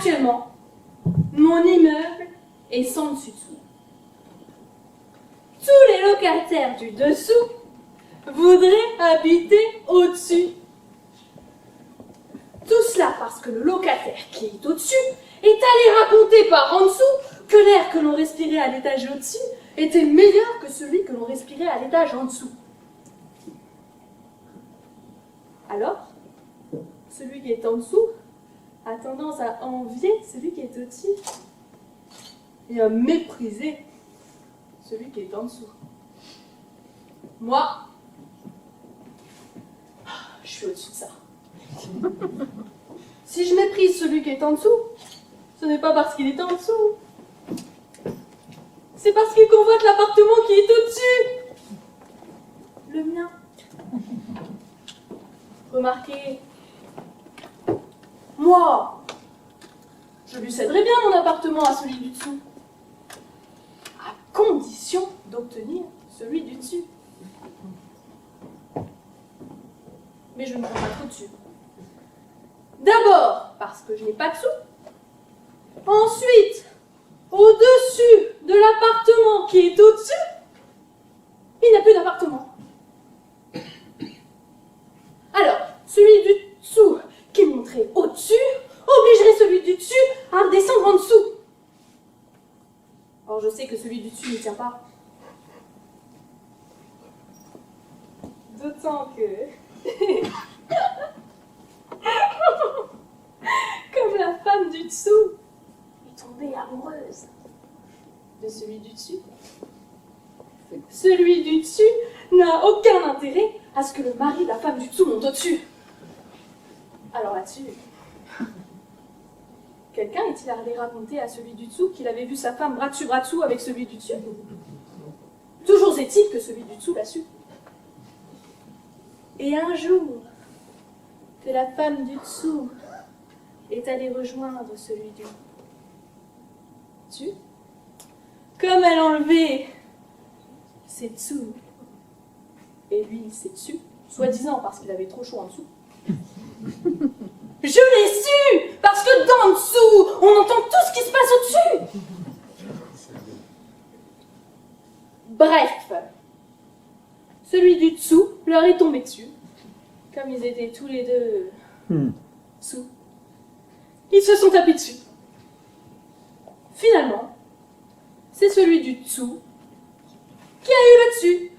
Actuellement, mon immeuble est sans dessus-dessous. Tous les locataires du dessous voudraient habiter au-dessus. Tout cela parce que le locataire qui est au-dessus est allé raconter par en dessous que l'air que l'on respirait à l'étage au-dessus était meilleur que celui que l'on respirait à l'étage en dessous. Alors, celui qui est en dessous a tendance à envier celui qui est au-dessus et à mépriser celui qui est en dessous. Moi, je suis au-dessus de ça. Si je méprise celui qui est en dessous, ce n'est pas parce qu'il est en dessous. C'est parce qu'il convoite l'appartement qui est au-dessus. Le mien. Remarquez, moi, je lui céderais bien mon appartement à celui du dessous, à condition d'obtenir celui du dessus. Mais je ne prends pas trop dessus. D'abord, parce que je n'ai pas de sous. Ensuite, au-dessus de l'appartement qui est au-dessus, il n'y a plus d'appartement. Alors, celui du dessous qui monterait au-dessus obligerait celui du dessus à redescendre en dessous. Or, je sais que celui du dessus ne tient pas. D'autant que... comme la femme du dessous est tombée amoureuse de celui du dessus, celui du dessus n'a aucun intérêt à ce que le mari de la femme du dessous monte au-dessus. Alors là-dessus, quelqu'un est-il allé raconter à celui du dessous qu'il avait vu sa femme bras dessous avec celui du dessus? Toujours est-il que celui du dessous l'a su. Et un jour, que la femme du dessous est allée rejoindre celui du dessus, comme elle enlevait ses dessous et lui ses dessus, soi-disant parce qu'il avait trop chaud en dessous. Je l'ai su parce que d'en dessous, on entend tout ce qui se passe au-dessus. Bref, celui du dessous leur est tombé dessus, comme ils étaient tous les deux sous. Ils se sont tapés dessus. Finalement, c'est celui du dessous qui a eu le dessus.